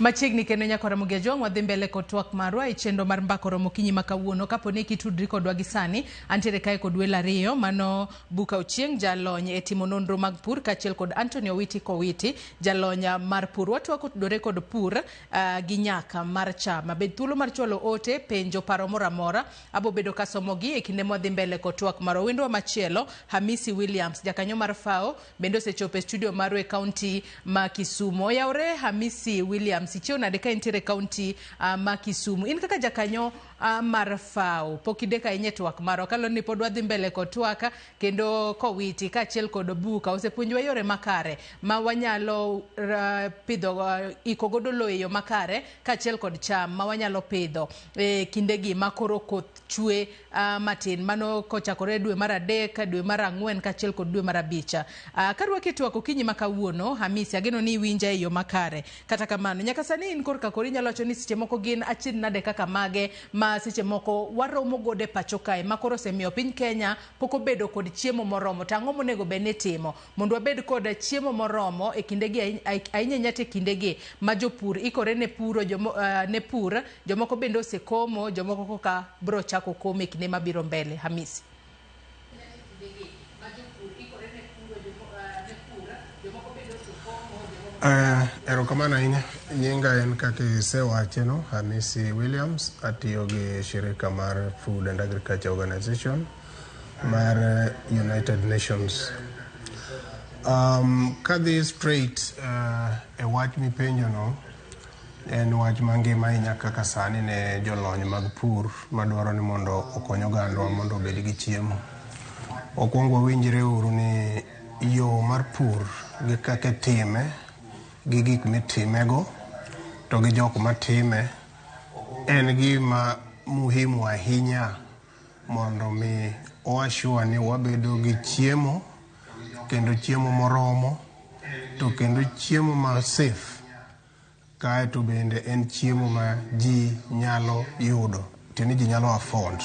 Machiegni kendo nyakora Mugejong wadhi mbele kod twak marwa e chenro mar mbako romo kinyi makawuono kaponi kitudri kodwa gi sani antiere kae kod welo ariyo mano Buka Ochieng jalony e timo nonro mag pur kachiel kod Anthony Owiti Kowiti jalony mar pur. Watwak otudore kod pur gi nyaka mar cham. Bed thuolo mar chwalo ote penjo paro moro amora abo bedo kasomogi e kinde mwadhi mbele kod twak marwa. Wendwa machielo Hamisi Williams jakanyo mar FAO bende osechopo e studio marwa e kaunti ma Kisumu. Oyawre Hamisi Williams sichio na deka intere kaunti ma Kisumu. In kaka jakanyo mar FAO pokideka inye twak maro kalo ni pod wadhi mbele kod twaka kendo Kowiti kachiel kod Buka osepuonjwa yore makare ma wanyalo pidho iko godo lowo e yo makare kachiel kod cham ma wanyalo pidho kindegi makoro koth chwe matin mano kochakore dwe mar 3 dwe mar 4 kachiel kod dwe mar 5. Karwake twak okinyi makawuono Hamisi ageno ni winja e yo makare kata kamano nyaka sani in korka kori nyalo wacho ni seche moko gin achiedh nade kaka mage ma seche moko waromo gode pacho kae makoro semiyo piny Kenya poko bedo kod chiemo moromo. Tang'o monego bene timo mondo wabed kod chiemo moromo e kindegi ahinya nyate kindegi ma jopur ikore ne puro jomoko bende osekomo jomoko koka bro chako komo e kinde mabiro mbele. Hamisi erokamano ahinya. Nyinga en kaka isewache no, Hamisi Williams, atiyo gi shirika mar Food and Agriculture Organization mar United Nations. Kadhi straight e wach mipenjo no en wach mangima ahinya kaka sani ne jolony mag pur madwaro ni mondo okony ogandwa mondo obed gi chiemo. Okwongo winjre uru ni yo mar pur gi kaka time gi gik mitimego to gi jok matime en gima muhimu ahinya mondo mi oashua ni wabedo gi chiemo kendo chiemo moromo to kendo chiemo ma safe kae to bende en chiemo ma ji nyalo yudo tini ji nyalo afford.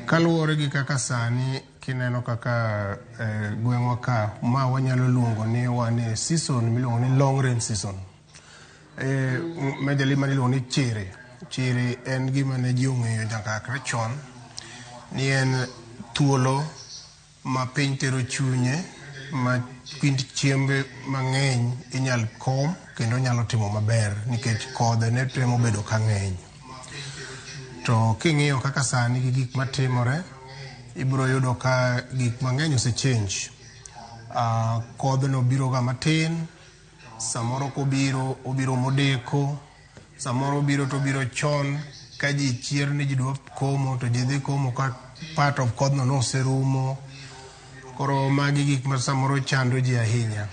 Kaluwore gi kaka sani kineno kaka gweng'wa ka ma wanyalo luongo ni wane season miluongo ni long rain season. Majali mani luongo ni chiri en gima ne ji ong'eyo nyaka akre chon ni en thuolo ma piny tero chunye ma kind chiembe mang'eny inyal kom kendo nyalo timo maber nikech kodhe ne temo bedo ka ng'eny. To king'iyo kaka sani gi gik matimore ibiro yudo ka gik mang'eny ose change. Kodhno biro ga matin, samoro obiro modeko, samoro obiro to biro chon ka ji chier ni ji dwa komo to ji dhi komo ka part of kodhno no oserumo. Koro magi gik ma samoro chando ji ahinya.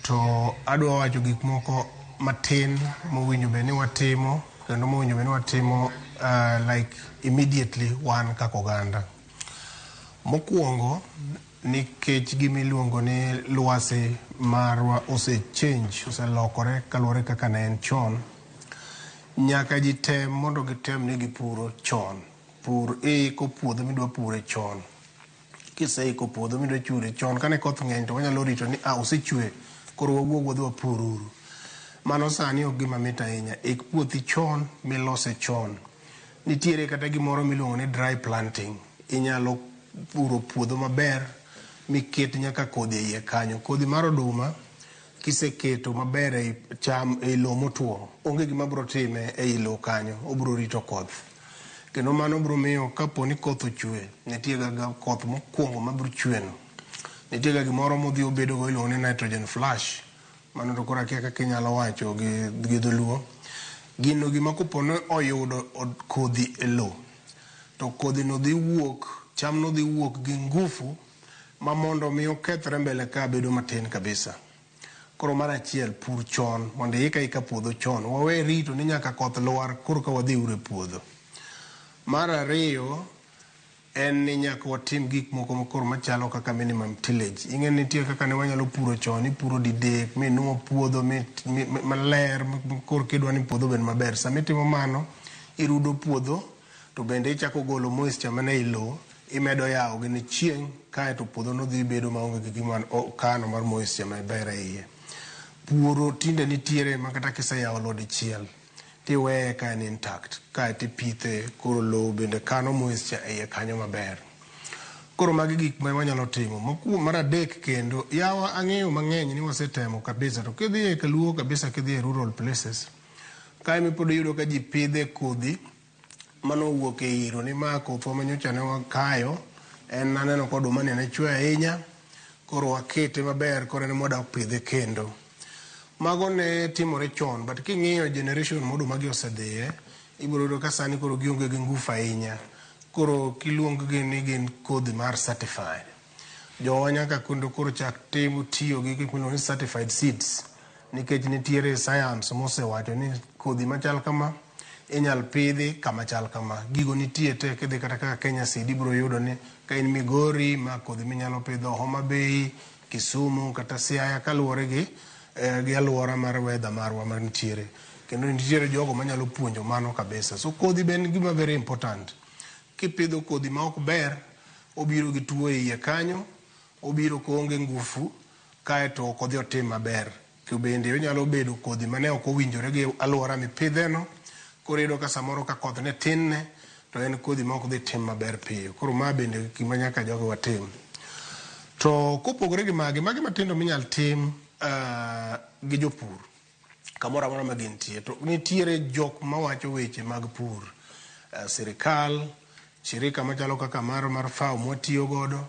To adwa wacho gik moko matin mowinjo bed ni watimo kendo mowinjo bed ni watimo like immediately wan kaka oganda. Mokwongo nikech gimiluongo ni lwasi marwa oselokore kaluwore kaka ne en chon, nyaka ji tem mondo gitem ni gipuro chon. Pur iko puodho midwa pure chon. Kiseiko puodho midwa chure chon kane koth ng'eny to wanyalo rito ni osechwe koro wawuog wadhi wapur uru. Mano sani ok gima mit ahinya. Ik puothi chon milose chon. Nitiere kata gimoro miluongo ni dry planting. Inyalo puro puodho maber miket nyaka kodhi iye kanyo. Kodhi mar oduma kiseketo maber e cham e lowo motuo onge gima biro time e lowo kanyo, obiro rito koth. Kendo mano biro miyo kapo ni koth ochwe, nitie ga koth mokwongo mabiro chweno. Nitie ga gimoro modhi obedo go iluongo ni nitrogen flash. Mano to kora kaka kinyalo wacho gi dholuo. Gino gima kopo ne oyudo kodhi e lowo to kodhi no dhi wuok, cham no dhi wuok gi ngufu ma mondo mi okethre mbele ka bedo matin kabisa. Koro mar achiel pur chon mondo ika puodho chon. Wawe rito ni nyaka koth lwar koro ka wadhi ure puodho. Mar ariyo en ni nyaka watim gik moko mokoro machalo kaka minimum tillage. Ing'e nitie kaka ne wanyalo puro chon, ipuro didek, minuo puodho maler, koro kidwa ni puodho bed maber. Sama itimo mano, irudo puodho, to bende ichako golo moisture mane ilo, imedo yawo gi ni chieng' kae to puodho no dhi bedo maonge gi gima kano mar moisture maber e iye. puro tinde nitiere makata kiseyawo lo dichiel tiweye ka en intact ka tipithe koro lo bende kano moisture e kanyo maber. Koro magi gik ma wanyalo timo. Mar adek kendo yawa ang'eyo mang'eny ni wasetemo kabisa to kidhi e Kaluo kabisa kidhi e rural places kae mipod yudo ka ji pidhe kodhi mano wuok e iro ni ma kothwa manyocha ne wakayo en aneno ka oduma ne chwe ahinya koro wakete maber koro ne mwadak pidhe kendo. Mago ne timore chon but king'iyo generation moduma gi osedhiye ibiro yudo ka sani koro gionge gi ngufu ahinya. Koro kiluong gi ni gin kodhi mar certified. Jowa nyaka koro chak tiyo gi gik miluongo ni certified seeds nikech nitiere science mosewacho ni kodhi machal kama inyal pidhi kama chal kama. Gigo nitie te kidhi kata kaka Kenya Seed ibiro yudo ni ka in Migori ma kodhi minyalo pidho Homa Bay, Kisumu kata Siaya kaluwore gi alwora mar weather marwa manitiere. Kendo nitiere jogo manyalo puonjo mano kabisa. So kodhi ben gima very important. Kipidho kodhi ma ok ber obiro gi tuo e iye kanyo, obiro koonge ngufu kaeto ok odhi otim maber. Bende onyalo bedo kodhi mane ok owinjore gi alwora mipidheno, koro iyudo ka samoro ka koth ne tin ne to en kodhi ma ok dhi tim maber piyo. Koro ma bende gima nyaka jogo watim. To kopogore gi magi matindo minyal tim gi jopur kamoro amora ma gintie to nitiere jok mawacho weche mag pur. Sirikal, shirika machalo kaka mar FAO mwatiyo godo,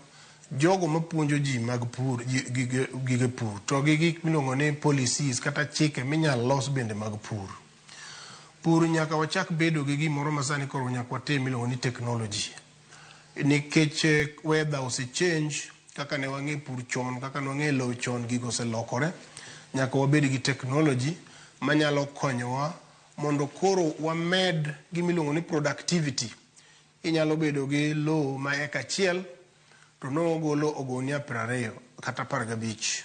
jogo mapuonjo ji mag pur, gige pur, to gi gik miluongo ni policies kata chike minyal los bende mag pur. Pur nyaka wachak bedo gi gimoro masani koro nyaka watim miluongo ni technology. Nikech weather osechange, kaka ne wang'e pur chon, kaka ne wang'e lowo chon, gigo oselokore, nyaka wabed gi technology manyalo konyowa mondo koro wamed gimiluongo ni productivity. Inyalo bedo gi lowo ma eka achiel to nogolo ogunia 20 kata 15.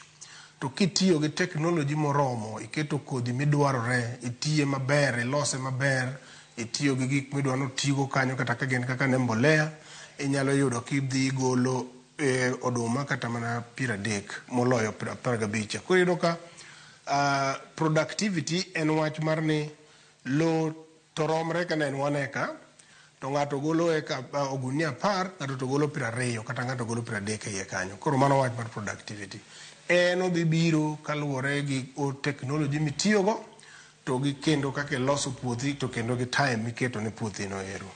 To kitiyo gi teknoloji moromo, iketo kodhi midwarore, itiye maber, ilose maber, itiyo gi gik midwano tigo kanyo kata ka gin kaka ne mbolea, inyalo yudo kidhi golo oduma kata mana 30 moloyo 15. Koro yudo ka productivity en wach mar ni lowo to romre ka ne en 1 eka, to ng'ato golo eka ogunia 10, ng'ato to golo 20 kata ng'ato golo 30 e iye kanyo. Koro mano wach mar productivity. En odhi biro kaluwore gi technology mitiyogo to gi kendo kaka loso puothi to kendo gi time miketo ne puothi no ero.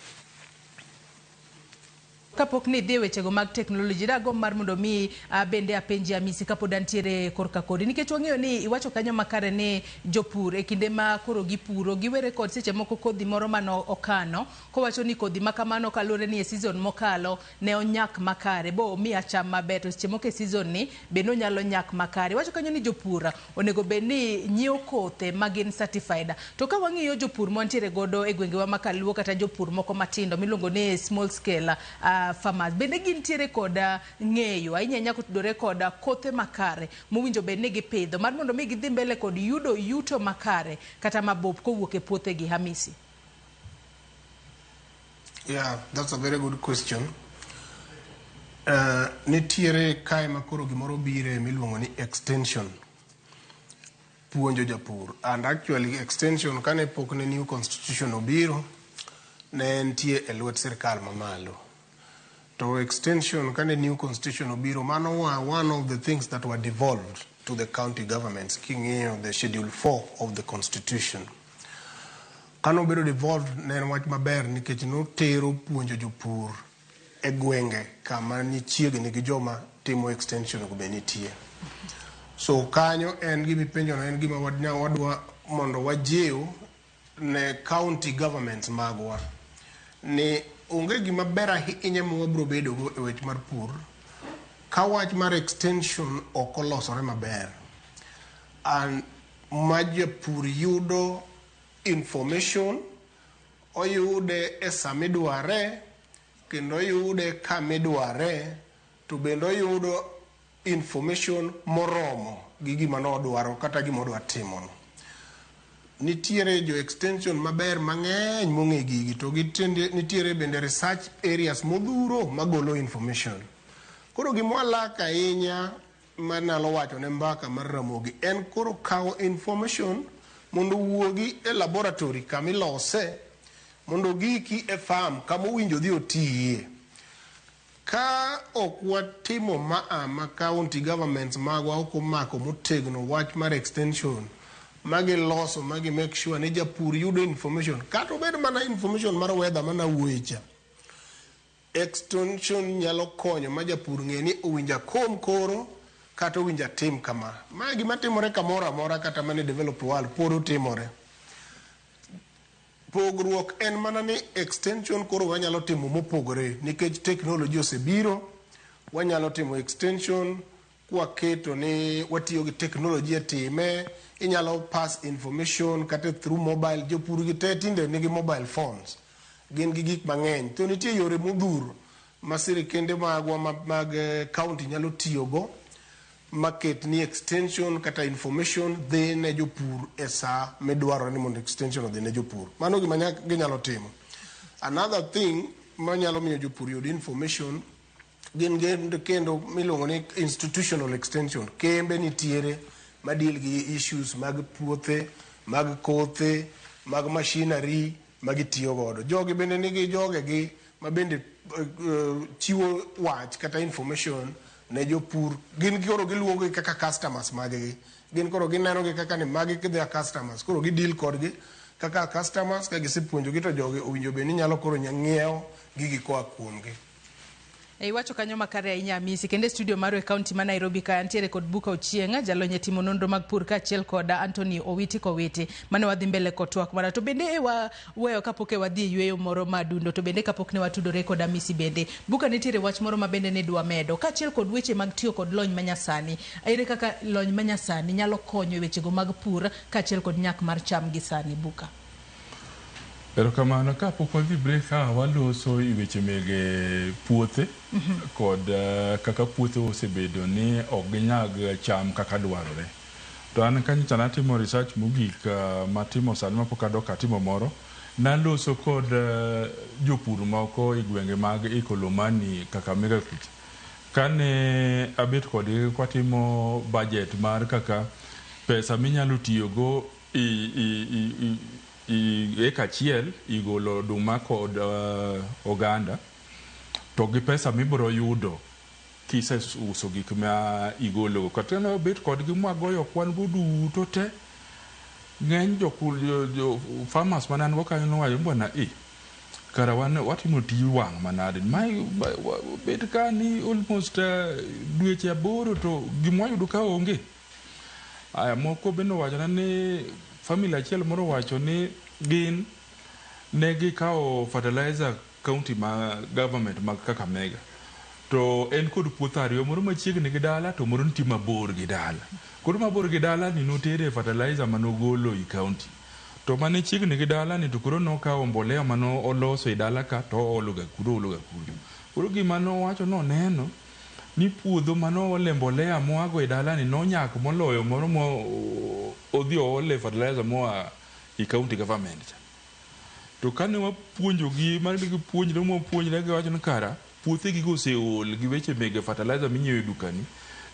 Kapok ni dhi wechego mag teknoloji dago mar mondo mi bende apenji Hamisi kapod antiere korka kodi nikech wang'eyo ni iwacho kanyo makare ni jopur e kinde ma koro gipuro giwere kod seche moko kodhi moro mano okano kowacho ni kodhi makamano kaluwore ni e season mokalo ne onyak makare bo mi acham maber to seche moko e season ni bende onyalo nyak makare. Wacho kanyo ni jopur onego bed ni nyiewo kothe magin certified. To ka wang'iyo jopur mantiere godo e gwengewa ma Kaluo kata jopur moko matindo miluongo ni small scale farmers bende gintiere koda ng'eyo ahinya nyako tudore koda kothe makare mowinjo bed ni gipidho mar mondo mi gidhi mbele kod yuto makare kata mabob kowuok e puothe gi. Hamisi? Yeah, that's a very good question. Nitiere kae makoro gimoro bire miluongo ni extension puonjo japur, and actually extension kane pok ne new constitution obiro ne nitie e lwet sirkal mamalo. To extension kane new constitution obiro mano one of the things that were devolved to the county governments. King'iyo the schedule 4 of the constitution kano obiro devolved ne en wach maber nikech notero puonjo jopur e gwenge kama nichiegni gi joma timo extension go be nitie. So kanyo en gimipenjo en gima wadwa mondo wajiw ne county governments magwa ni onge gima ber ahinya mwabro bedo go e wech mar pur ka wach mar extension ok olosore maber, and majapur yudo information oyude e samidware kendo oyude kamidware to bendo oyudo information moromo gi gima nodwaro kata gima odwa timo. Nitiere jo extension maber mang'eny mong'e gigi to nitiere bende research areas modhuro magolo information. Koro gimwa lak ahinya manalo wacho ne mbaka mar Ramogi en koro kawo information mondo wuogi e laboratory kamilose mondo giki e farm kama winjo dhi otiye. Ka ok watimo ma county governments magwa ok omako motegno wach mar extension magi loso magi make sure ni japur yudo information kata obed mana information mar weather mana wuecha. Extension nyalo konyo ma japur ng'e ni owinja kom koro kata owinja tim kama. Ma gima timore kamoro amora kata mane developed world pod timore. Pogruok en mana ni extension koro wanyalo timo mopogore nikech technology osebiro. Wanyalo timo extension kwaketo ni watiyo gi technology time. Inyalo pass information kata through mobile. Jopur gi te tinde nigi mobile phones. Gin gi gik mang'eny. To nitie yore modhuro ma sirikende magwa mag county nyalo tiyogo market ni extension kata information dhi ne jopur e sa midwaro ni mondo extension odhi ne jopur. Mano gima ginyalo timo. Another thing manyalo miyo jopur yud information gin kendo miluongo ni institutional extension. Kembe nitiere ma deal gi issues mag puothe, mag kothe, mag machinery magitiyo godo. Jogi bende nigi jogegi ma bende chiwo wach kata information ne jopur. Gin koro giluongo kaka customers maggi. Gin koro gineno gi kaka ni magi their customers. Koro gideal kodgi kaka customers ka gisepuonjogi to jogi owinjo bende nyalo koro nyang'iewo gigi koa kuomgi. Iwacho kanyo makare ahinya Hamisi kende studio maro e county ma Nairobi ka antiere kod Buka Ochieng jalony e timo nonro mag pur kaachiel kod Anthony Owiti mane wadhi mbele kotwak mara to bende weyo kapok e wadhi yweyo moro madundo to bende kapok ne watudore kod Hamisi bende Buka nitiere wach moro ma bende ne dwa medo kaachiel kod weche mag tiyo kod lony manyasani. Ere kaka lony manyasani nyalo konyo wechego mag pur kaachiel kod nyak mar cham gi sani Buka? Erokamano kapok wadhi break waloso i weche mege puothe kod kaka puothe osebedo ni ok ginyag cham kaka dwarore. To an kanyo natimo research mogik matimo sani mapok adok atimo moro. Naloso kod jopur moko i gwenge mag Ikolomani Kakamega kucha. Kane abet kodgi kwatimo budget mar kaka pesa minyalo tiyogo eka achiel igolo oduma kod oganda to gi pesa mibiro yudo kise uso gik ma igolo kata no bet kod gi mwagoyo kwan duto te ng'eny jo farmers manan go kanyo no wayo mbona kara wan watimo ti wang' manade mai bet ka ni almost dweche 8 to gimwa yudo ka onge aya moko beno wacho ni family achiel moro wacho ni gin negi kao fertilizer county ma government mag Kakamega to en kod puothe ariyo moro machiegni gi dala to moro nitie mabor gi dala. Koro mabor gi dala ni notere fertilizer manogolo i county to mane chiegni gi dala ni to koro nokao mbolea mano oloso i dala ka to ologa kuro. Koro gima nowacho noneno ni puodho mano ole mbolea moago i dala ni nonyak moloyo moro mo odhi ole fertilizer moa i county government. To kane wapuonjogi margi puonjre mopuonjre gi wacho ni kara puothe gi oseol gi weche mege fertilizer minyiewo e dukani.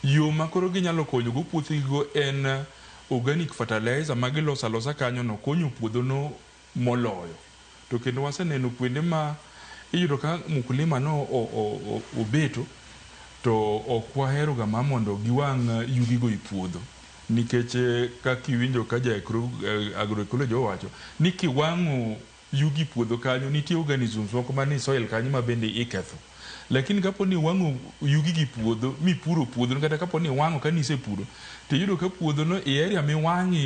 Yo makoro ginyalo konyo go puothe go en organic fertilizer magiloso alosa kanyo no konyo puodho no moloyo. To kendo waseneno kuonde ma iyudo ka mkulima no obeto to ok wahero ga mondo giwang' yugigo i puodho nikech kaka iwinjo ka agroecology owacho ni kiwang'o yugi puodho kanyo nitie organisms moko mani soil kanyo ma bende iketho. Lakini kapo ni wang'o yugi gi puodho mipuro puodho kata kapo ni wang'o kanise puro to iyudo ka puodho no e area miwang'e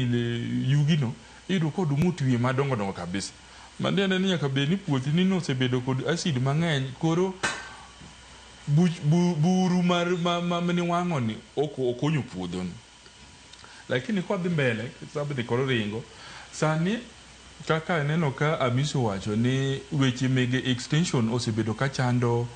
yugi no iyudo kod mutwi madongo kabisa. Mandene ni nyaka bed ni puothi ni no osebedo kod acid mang'eny koro buru mar mani wang'o ni okonyo puodho ni. Lakini kwa dhi mbele sababu ni koro ringo sani kaka neno ka Hamisi wacho ni weche mege extension osebedo ka chando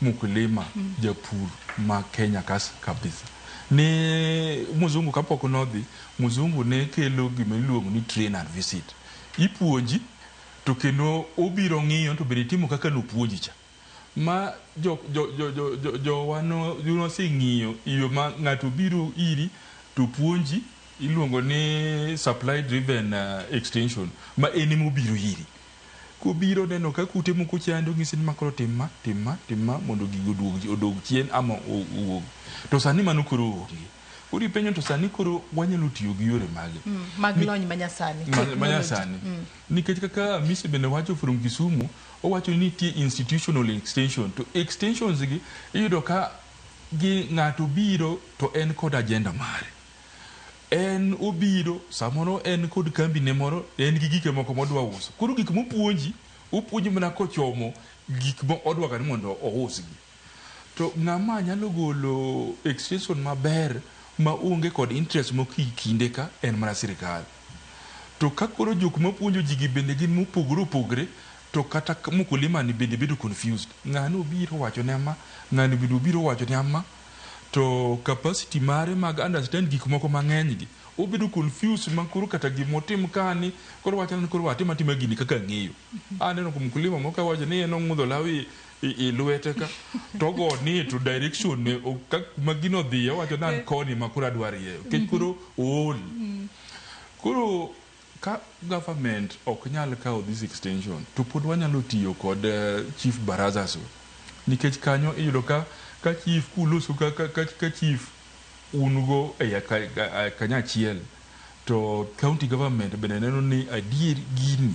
mkulima japur ma Kenya kabisa. Ni muzungu kapok nodhi muzungu ne kelo gima iluongo ni train and visit. Ipuonji to kendo obiro ng'iyo to bende timo kaka nopuonji cha. ma jo wano yuno sing'iyo iyo ma ng'ato biro iri to puonji iluongo ni supply driven extension ma eni mobiro iri kubiro neno ka kute moko chando ng'isi ni makoro timma mondo gigo odog chien ama owuog to sani mano koro onge uri penyo to sani koro wanyalo tiyo gi yore mage mag lony manyasani nikech kaka Misi bende wacho from Kisumu owacho ni nitie institutional extension to extensions gi iyudo ka gi ng'ato biro to en kod agenda mare en obiro samoro en kod kambi ne moro en gi gike moko modwa uso koro gik mopuonji mana kochomo gik mo odwa ka ni mondo ousgi to ng'ama nyalo golo extension maber ma onge kod interest kinde ka en mana sirikal to ka koro jok mapuonjo ji gi bende gin mopogore to kata mkulima ni bende bedo confused ng'ano biro wacho ne ma ng'ano biro wacho ne ma to capacity mare mag understand gik moko mang'eny gi obedo confused makuru kata gimotim kani koro wacho ni koro watima gini kaka ng'eyo aneno ko mkulima moko wacho ni eno ng'udho lawi lwete ka to go ni to direction ne magino dhi wacho nan koni makura dwarie kech koro koro ka government ok nyal kawo this extension to pod wanyalo tiyo kod chief baraza so nikech kanyo iyudo ka chief kuloso ka chief ungo kanyachiel to county government bende neno ni adier gini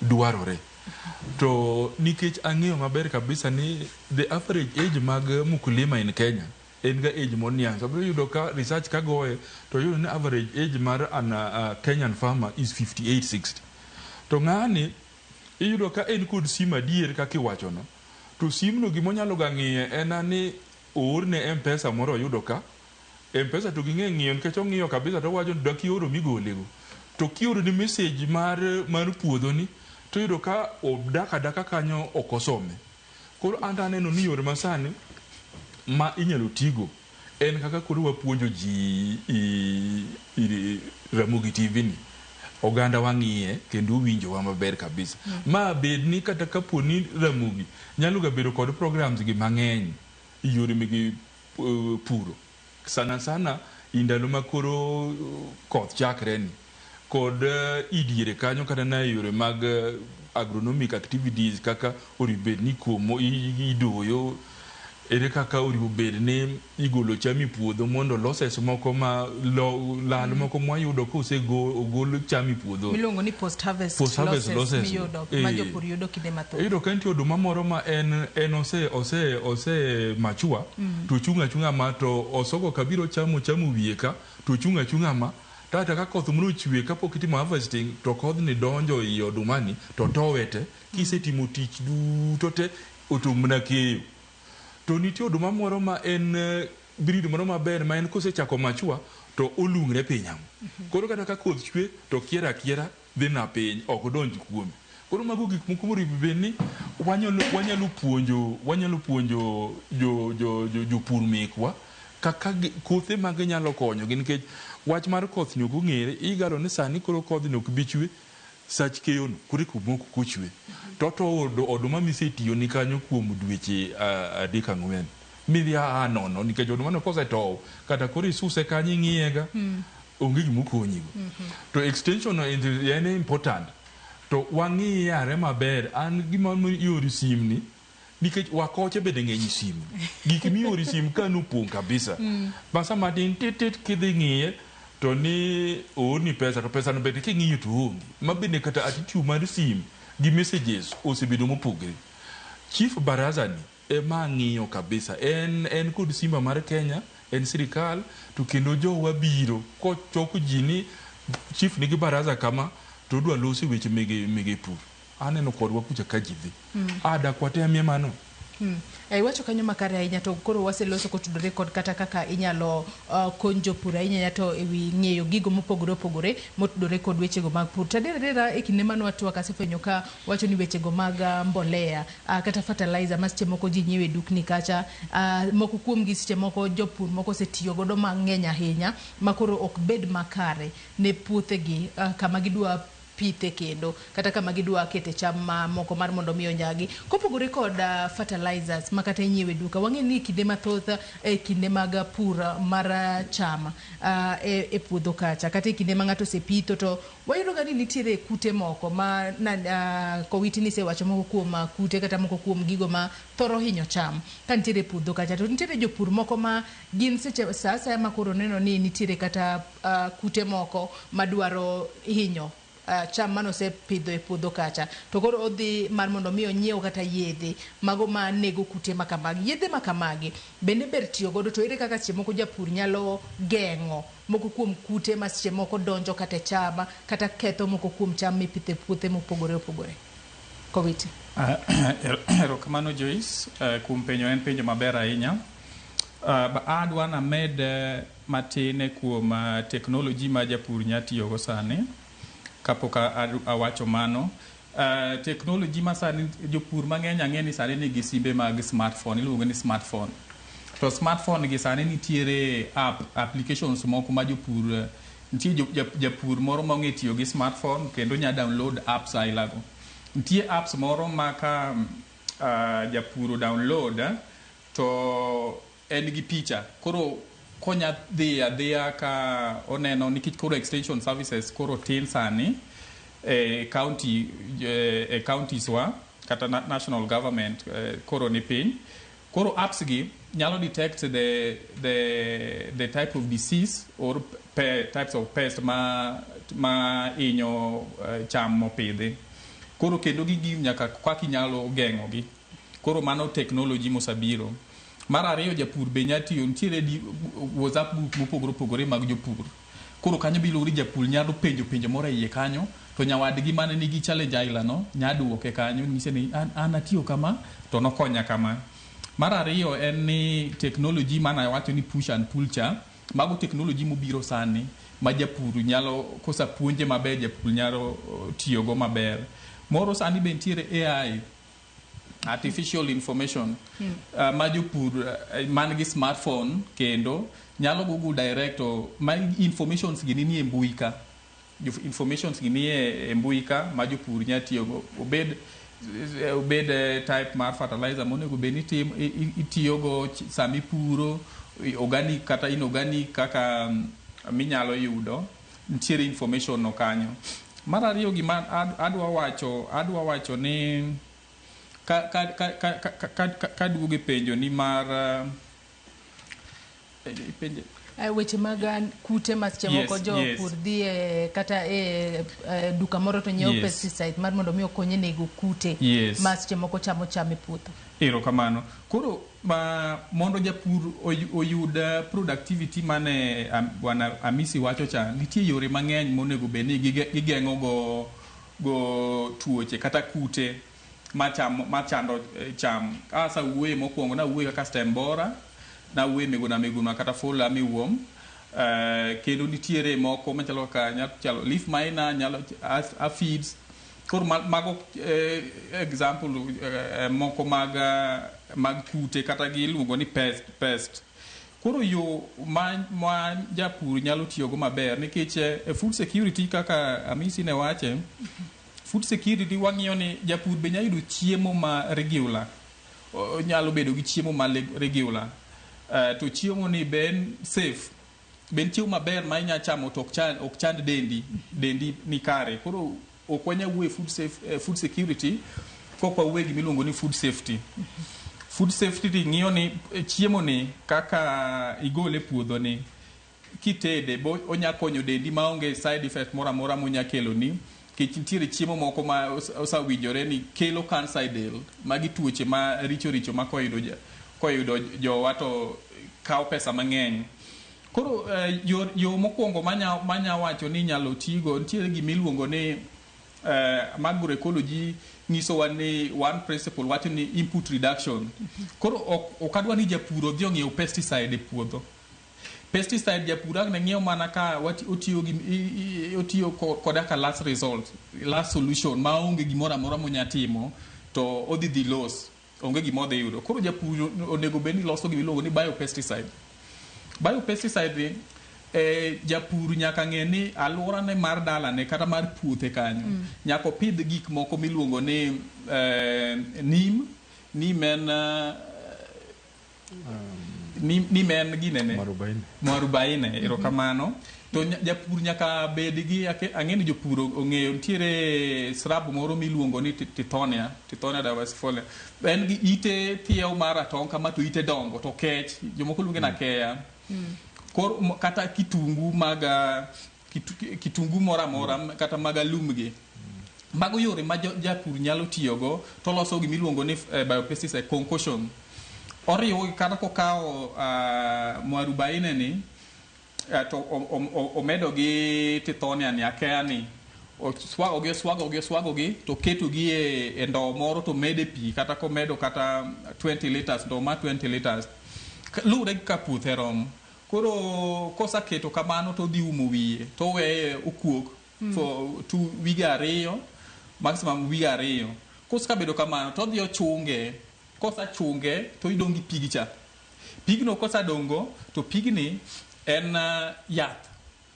dwarore to nikech ang'eyo maber kabisa ni the average age mag mkulima in Kenya en ga age moniang so yudo ka research ka goye to yudo ni average age mar Kenyan farmer is 58-60 to ng'ani iyudo ka en kod sim adier kaka iwacho no to sim no gimonyalo ga ng'iye en ni oorne M-Pesa moro yudo ka M-Pesa to ging'e ng'iyo nikech ong'iyo kabisa to wacho dak ioro migolego to kioro ni message mar puodho ni to yudo ka odaka kanyo okosome koro anda neno ni yore masani ma inyalo tigo en kaka koro wapuonjo ji Ramogi TV ni oganda wang'iye kendo winjo wa maber kabisa ma bed ni kata kapo ni Ramogi nyalo ga bedo kod programs gi mang'eny yore migi puro sana indalo makoro koth chakre ni kod idiere kanyo kata na yore mag agronomic activities kaka oribed ni komo idoyo ere kaka oriwo bed ni igolo cham e puodho mondo losses moko ma lal moko mwayudo kosegol cham e puodho milongo ni post harvest losses miyudo ma jopur yudo kinde mathoth iyudo ka nitie oduma moro ma en ose machua to chunga ma to osogo kabiro chamo wiye ka to chunga ma tata ka koth mro chwe kapok itimo harvesting to kodhni donjo i odumani to towete kisetimo tich duto te otumna keyo to nitie oduma moro ma en breed moro maber ma en kosechako machua to olungre pinyam koro kata ka koth chwe to kiera dhi na piny ok donj kuome koro mago gik moko moribe ni wanyalo puonjo jopur mekwa kaka kothe mag nyalo konyogi nikech wach mar koth ni ok ong'ere igalo ni sani koro kodhni ok bi chwe sach keyono koro kumoko kochwe to oduma misetiyo ni kanyo kuom dweche 3-4 midhi nono nikech oduma no kosetow kata koro isuse kanyo ing'iyega onge gimokonyigo to extension no en important to wang'iyare maber an gima yori simni nikech wakoche bende ng'eny simu gik miyori sim kano pong kabisa basa matin tit kidhi ng'iye to ni oorni pesa to pesa no bende king'iyo to onge ma bende kata attitude mar sim gi messages osebedo mopogre chief baraza ni ema ng'iyo kabisa en kod simba mar Kenya en sirikal to kendo jowa biro kochoko ji ni chief nigi baraza kama to dwa losi weche mege pur aneno kodwa kucha ka ji dhi ada kwatemie mano iwacho kanyo makare ahinya to koro waseloso kotudore kod kata kaka inyalo konyo jopur ahinya to ewi ng'eyo gigo mopogore motudore kod wechego mag pur tadera e kinde mane watwak asefwenyo ka wacho ni wechego mag mbolea kata fertilizer ma seche moko ji nyiewe dukni kacha moko kuom gi seche moko jopur moko osetiyo godo mang'eny ahinya makoro ok bed makare ne puothegi kama gidwa pithe kendo kata kama gidwa kete cham moko mar mondo mi onyagi kopogore kod fertilizers makata inyiewe duka wang'e ni kinde mathoth kinde mag pur mar cham e puodho kacha kata kinde ma ng'ato osepitho to wayudo ga ni nitiere kute moko ma kowiti ni sewacho moko kuom kute kata moko kuom gigo ma thoro hinyo cham ka nitiere puodho kacha to nitiere jopur moko ma gin seche sa ma koro neno ni nitiere kata kute moko madwaro hinyo cham manosepidho e puodho kacha to koro odhi mar mondo mi onyiew kata yedhe mago ma nego kute makamagi yedhe makamagi bende ber tiyo godo to ere kaka seche moko japur nyalo geng'o moko kuom kute ma seche moko donjo kata chama kata ketho moko kuom cham mipidho e puothe mopogore opogore Kowiti. Erokamano Joyce, kuom penjo en penjo maber ahinya. Adwa named matine kuom teknoloji ma japur nya tiyogo sani kapok awacho mano. Teknoloji ma sani jopur mang'eny ang'e ni sani nigi simbe mag smartphone, iluongo ni smartphone. To smartphone gi sani nitiere applications moko ma jopur nitie japur moro ma ong'e tiyo gi smartphone kendo nya download apps ailago. Nitie apps moro ma ka japur download to en gi picha koro konya dhiya ka oneno nikech koro extension services koro tin sani counties wa kata national government koro ni piny koro apps gi nyalo detect the type of disease or types of pest ma inyo cham mopidhi koro kendo gi nyaka kaka inyalo geng'o gi koro mano technology mosabiro. Mar ariyo japur be nya tiyo nitiere WhatsApp group mopogore opogore mag jopur koro kanyo biloro ni japur nyalo penjo moro iye kanyo to nyawadgi mane nigi challenge aila no nya duoke kanyo nyise ni an atiyo kama to nokonya kama. Mar ariyo en ni technology mana wacho ni push and pull cha mago technology mobiro sani ma japur nyalo kosa puonje maber japur nyalo tiyo go maber. Moro sani be nitiere AI artificial information ma jopur man gi smartphone kendo nyalo Google direct ma informations gi ni e mbui ka informations gi ni e mbui ka ma jopur nya tiyo go obed type mar fertilizer monego be ni itiyo go sami puro organic kata inorganic kaka minyalo yudo nitiere information no kanyo. Mar ariyo gima adwa wacho ni ka duoge penjo ni mar penjo weche mag kute ma seche moko jopur dhi kata duka moro to nyiewo pesticide mar mondo mi okonye nego kute ma seche moko chamo cham e puodho. Erokamano. Koro mondo japur oyud productivity mane bwana Amisi wacho cha nitie yore mang'eny monego be ni gigeng'o go tuoche kata kute machando cham. Asa uwe mokwongo na uwe kaka stem borer na uwe meguna kata fall armyworm kendo nitiere moko machalo ka chalo leaf miner nyalo aphids koro mago example moko mag kute kata giluongo ni pest koro yo ma japur nyalo tiyo go maber nikech food security kaka Amisi ne wache food security wang'iyo ni japur be nyalo yudo chiemo ma regular nyalo bedo gi chiemo ma regular to chiemo ni ben safe ben chiemo maber ma inya chamo to ok chand dendi ni kare koro okwanya wuo food security kokwa wuo gi miluongo ni food safety. Food safety ng'iyo ni chiemo ni kaka igole puodho ni kitede bo onya konyo dendi maonge side effect moro amora monya kelo ni kech nitiere chiemo moko ma osawinjore ni kelo cancer e del magi tuoche ma richo ma koyudo jowato kawo pesa mang'eny. Koro yo mokwongo manya wacho ni nyalo tigo nitiere gimiluongo ni agroecology nyisowa ni one principle wacho ni input reduction. Koro ok adwa ni japur odhi ong'iew pesticide e puodho. Pesticide japur ang' ng'iew mana ka otiyo koda ka last result, last solution ma onge gimoro amora monya timo to odhi los onge gimo dhi yudo. Koro japur onego bed ni loso gimiluongo ni biopesticide japur nyaka ng'e ni alwora ne mar dalane kata mar puothe kanyo nyaka opidh gik moko miluongo ni nim en men ginene marubaine erokamano to japur nyaka bed gi ang'eni jopur ong'eyo nitiere srab moro miluongo ni tithonia diversifolia en gi ite thiew mar atong kama to ite dongo to kech jomoko luonge na keya kata kitungu moramora kata mag alumgi mago yore ma japur nyalo tiyogo to loso gimiluongo ni biopesticide concoction oriwo kata kokawo mwarubaine ni to omedo gi tithonia ni akeya ni oswagogi to ketogi e ndo moro to mede pi kata komedo kata 20 liters ndo ma 20 liters lure ka puothe rom koro kosaketo kamano to dhi umo wiye to weye okuok for 2 wige 2 maximum wige 2 koskabedo kamano to dhi ochunge kosachunge to idong' gi pigi cha pigno kosadongo to pigni en yath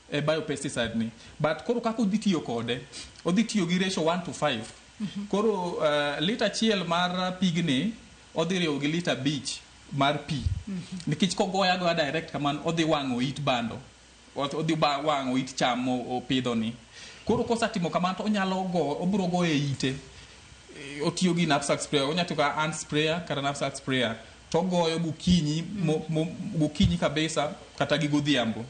biopesticide ni but koro kako dhi tiyo kode odhi tiyo gi ratio 1:5 koro lita achiel mar pigni odhi riwo gi lita 5 mar pi nikech kogoya goya direct kamano odhi wang'o it bando odhi wang'o it cham opidho ni koro kosatimo kamano to obiro go e ite otiyo gi knapsack sprayer onya tiyo ka hand sprayer kata knapsack sprayer to goyo gokinyi kabisa kata gi godhiambo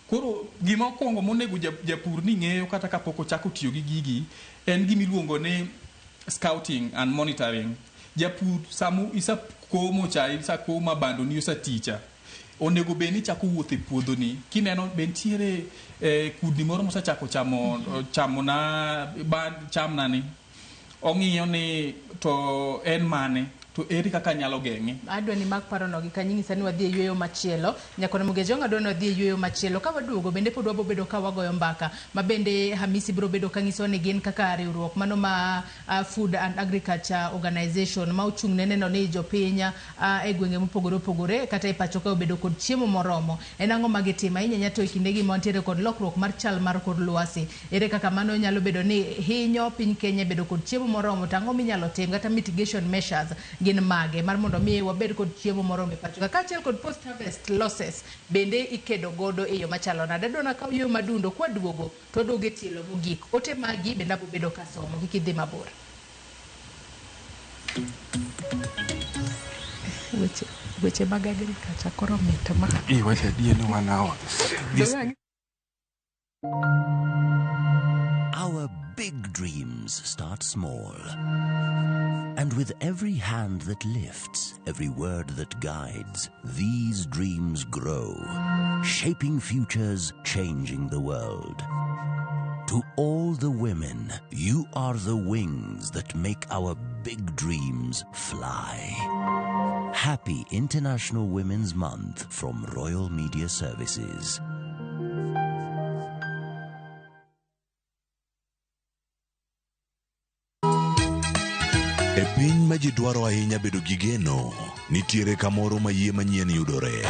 koro gima okwongo monego japur ni ng'eyo kata kapok ochako tiyo gi gigi en gimiluongo ni scouting and monitoring japur samu isakomo bando ni osaticha onego bed ni chako wuotho e puodho ni kineno be ntiere kudni moro mosechako chamna ni ong'iyo ni to en mane to eri kaka nyalo geng'e adwa ni mak parono gi kanying'isa ni wadhi e yweyo machielo nyakona Mugejonga adwa ni wadhi e yweyo machielo ka waduogo bende pod wabobedo ka wagoyo mbaka ma bende Hamisi biro bedo ka ng'iso ni gin kaka riwruok mano ma Food and Agriculture Organization ma ochung' ne neno ni jopiny e gwenge mopogore opogore kata e pacho ka obedo kod chiemo moromo en ang'o ma gitimo ahinya to e kindegi mantiere kod lokruok mar chal mar kod lwasi ere kaka mano nyalo bedo ni hinyo piny Kenya bedo kod chiemo moromo to ang'o minyalo tim kata mitigation measures gin mage mar mondo mi wabed kod chiemo moro e pacho ka achiel kod post harvest losses bende ikedo godo e yo machalo nade dona ka yo madundo kwa duogo to doge tielo mogik ote magi bende abobedo ka somo kikidhi mabor weche mag agriculture koro mita ma wacha diene wanawa Our big dreams start small. And with every hand that lifts, every word that guides, these dreams grow, shaping futures, changing the world. To all the women, you are the wings that make our big dreams fly. Happy International Women's Month from Royal Media Services. E piny ma ji dwaro ahinya bedo gi geno, nitiere kamoro ma yie manyien yudore.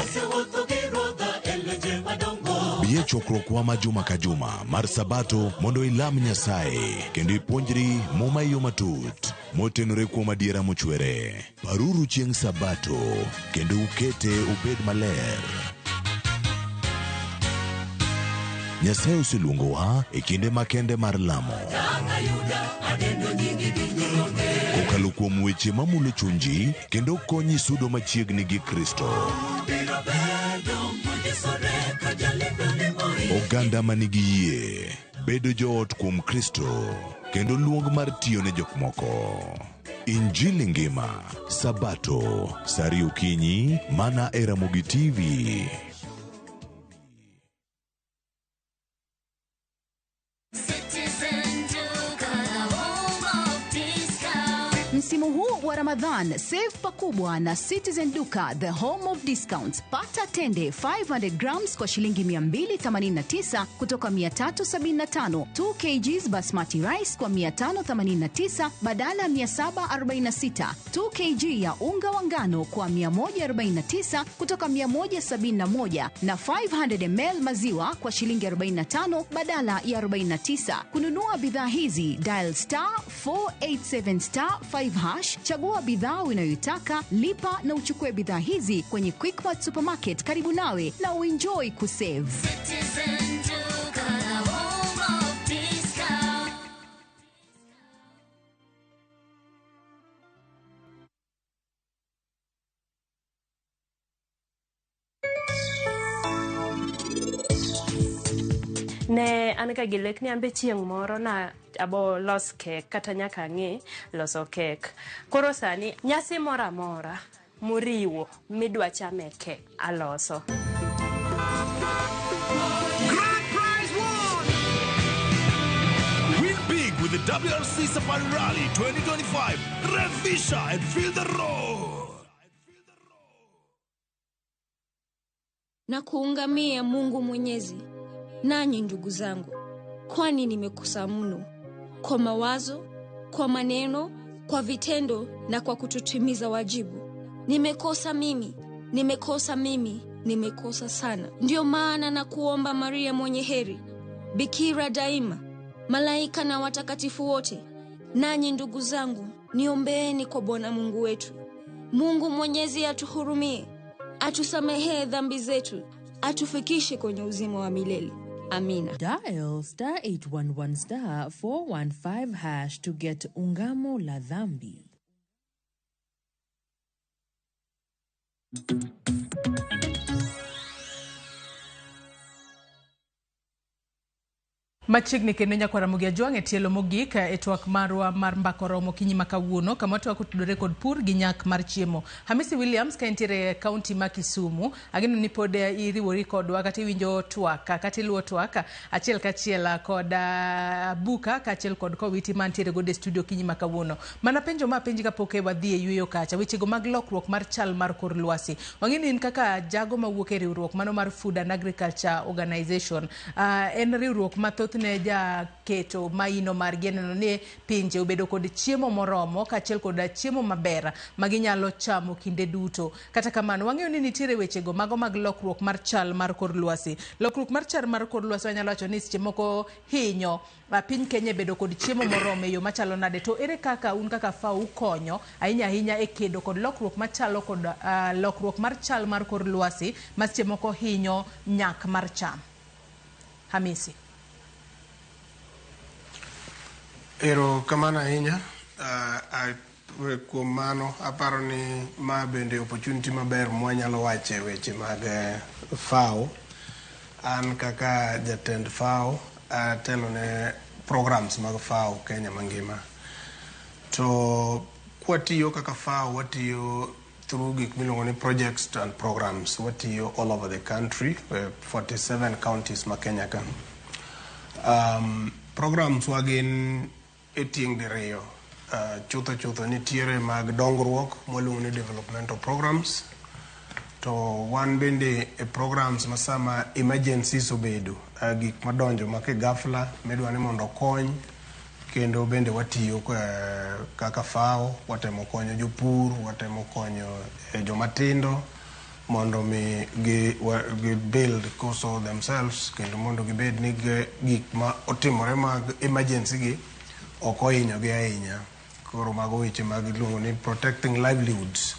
Biye chokruokwa ma juma ka juma mar Sabato mondo ilam Nyasaye kendo ipuonjri muma yo matut motenore kuom adiera mochwere. Paruru chieng' Sabato kendo ukete obed maler. Nyasaye oseluongowa e kinde makende mar lamo. Kokalo kuom weche mamulo chunji kendo konyi sudo machiegni gi Kristo. Oganda manigi yie bedo joot kuom Kristo kendo luong mar tiyo ne jok moko. Injili ngima Sabato sari okinyi mana e Ramogi TV. Msimu huu wa Ramadhan, save pakubwa na Citizen Duka, the home of discounts. Pata tende 500 grams kwa shilingi 289 kutoka 375, 2 kgs basmati rice kwa 589 badala ya 746, 2 kg ya unga wa ngano kwa 149 kutoka 171 na 500 ml maziwa kwa shilingi 45 badala ya 49. Kununua bidhaa hizi, dial *487*5#, chagua bidhaa unayoitaka, lipa na uchukue bidhaa hizi kwenye Quickmart Supermarket karibu nawe na uenjoy kusave. Citizen Duka, the home of discount. Ne an ka gilek ni ambe chieng' moro na abo los kek kata nyaka ng'e loso kek. Koro sani nyasi mora mora muriwo midwa chame kek aloso. Grand prize won! Win big with the WRC Safari Rally 2025. Revisha and feel the road. Na kuungamia Mungu Mwenyezi, nanyi ndugu zangu, kwani nimekosa mno kwa mawazo, kwa maneno, kwa vitendo na kwa kutotimiza wajibu. Nimekosa mimi, nimekosa sana. Ndio maana na kuomba Maria mwenye heri, Bikira daima, malaika na watakatifu wote, nanyi ndugu zangu, niombeeni kwa Bwana Mungu wetu. Mungu Mwenyezi atuhurumie, atusamehe dhambi zetu, atufikishe kwenye uzima wa milele. Amina. Dial *811*415# to get ungamo la dhambi. Machiegni kendo nyakwara Mugia Jwang' e tielo mogik e twak marwa mar mbako romo kinyi makawuono kama twak otudore kod pur gi nyak mar chiemo. Hamisi Williams ka entiere kaunti ma Kisumu, ageno ni pod iriwori kodwa kata iwinjo twak kata iluwo twak achiel kachiel kod Buka kachiel kod Kowiti mantiere gode studio kinyi makawuono. Mana penjo ma penji kapok e wadhi e yueyo kacha wechego mag lokruok mar chal mar kor lwasi. Wang'eni in kaka jago mawuok e riwruok mano mar Food and Agriculture Organization, en riwruok mathoth ne ja keto maino mar geneno ne pinje obedo kod chiemo moromo kachiel kod chiemo maber maginyalo chamo kinde duto. Kata kamano wang'eyo ni nitiere wechego mago mag lokruok mar chal mar kor lwasi. Lokruok mar chal mar kor lwasi wanyalo wacho ni seche moko hinyo piny Kenya bedo kod chiemo moromo e yo machalo nade, to ere kaka un kaka FAO ukonyo ahinya e kedo kod lokruok machalo kod lokruok mar chal mar kor lwasi ma seche moko hinyo nyak mar cham? Hamisi. Ero kamana ahinya, kuom mano aparo ni ma bende opportunity maber mwanyalo wache weche mag FAO. An kaka jatend FAO telo ne programs mag FAO Kenya mangima. To kwatiyo kaka FAO watiyo through gik miluongo ni projects and programs. Watiyo all over the country, 47 counties ma Kenya ka. Programs wagin etieng diriyo. Chutho nitiere mag dongruok mwaluongo ni developmental programs. To wan bende programs masama emergencies obedo, gik madonjo make ghafla medwa ni mondo kony, kendo bende watiyo kaka FAO, watemo konyo jopur, watemo konyo jomatindo mondo mi gi build also themselves, kendo mondo gibed ni gik ma otimore mag emergency gi ok ohinyo gi ahinya. Koro mago weche mag iluongo ni protecting livelihoods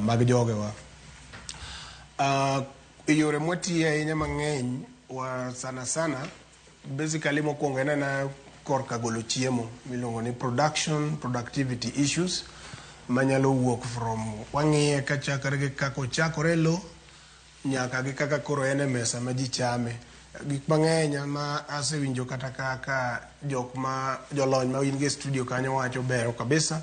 mag jogewa. Yore mwatiye ahinya mang'eny wa sana basically mokwongo en korka golo chiemo miluongo ni productivity issues manyalo wuok from wang'iye kachakore gi kaka ochakore lo nyaka gi kaka koro en e mesa ma ji chame. Gik mang'eny ma asewinjo kata kaka jolony ma in gi studio kanyo wacho bero kabisa.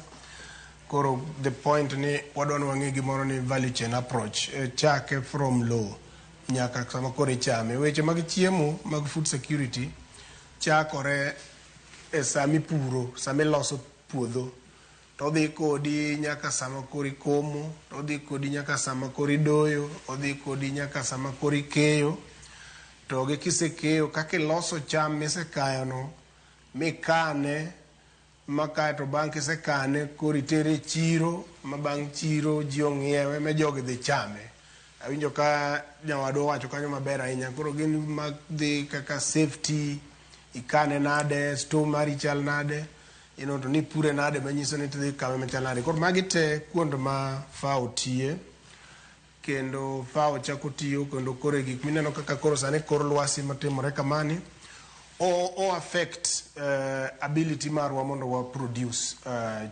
Koro the point ni wadwa ni wang'e gimoro ni value chain approach, chake from low nyaka sama koro ichame. Weche mag chiemo mag food security chakore e sami puro, sami loso puodho to odhi kodi nyaka sama kori komo, to odhi kodi nyaka sama kori doyo, odhi kodi nyaka sama kori keyo. To gi kisekeyo kaka iloso cham misekayono mikane makae to bang' kisekane koro itere e chiro ma bang' chiro ji ong'iewe ma jogi dhi chame. Awinjo ka nyawadwa wacho kanyo maber ahinya. Koro gin mag dhi kaka safety, ikane nade, store mari chal nade, to ni pure nade manyiso ni tidhi kame machal nade. Koro magi te kuonde ma FAO tiye, kendo FAO chako tiyo kendo koro gik mineno kaka koro sani kor lwasi matimore kamani o affect ability marwa mondo wa produce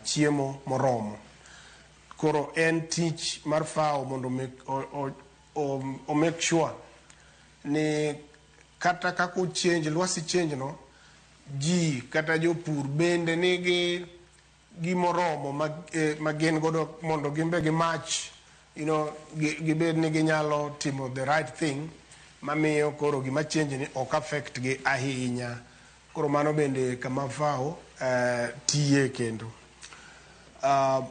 chiemo moromo. Koro en tich mar FAO mondo make sure ni kata kako change lwasi change no ji kata jopur bende nigi gimoromo ma gin godo mondo gimbe gi match gibed ni ginyalo timo the right thing mamiyo koro gima change ni ok affect gi ahinya. Koro mano bende kama FAO tiye kendo.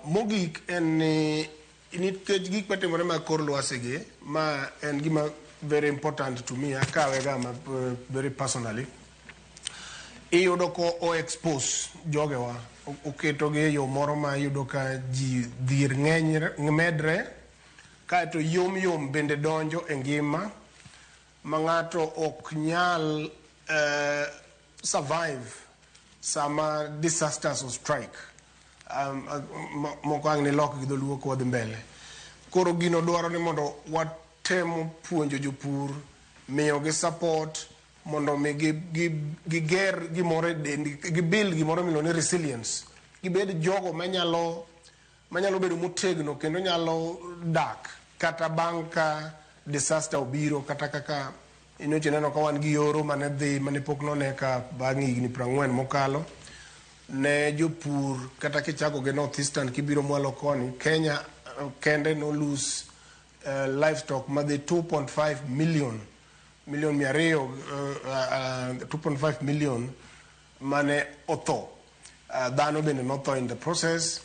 Mogik en ni nikech gik matimore mag kor lwasi gi ma en gima very important to me, akawe gama very personally. Iyudo ko o expose jogewa, oketo gi yo moro ma iyudo ka ji dhir ng'eny medre, kaeto yom bende donjo e ngima ma ng'ato ok nyal survive sama disasters or strike. Moko ang' ni lok gi dholuo ko wadhi mbele. Koro gino dwaro ni mondo watemo puonjo jopur, miyo gi support mondo mi giger gimoro e dendi, gibuild gimoro miluongo ni resilience. Gibed jogo manyalo bedo motegno kendo nyalo dak kata bang' ka disaster obiro, kata kaka inoche neno ka wan gi yoro mane pok none ka bang' higni 40 mokalo ne jopur, kata kichako gi North Eastern kibiro mwalo koni, Kenya kende no lose livestock madhi 2.5 million 2.5 million mane otho. Dhano bende notho in the process.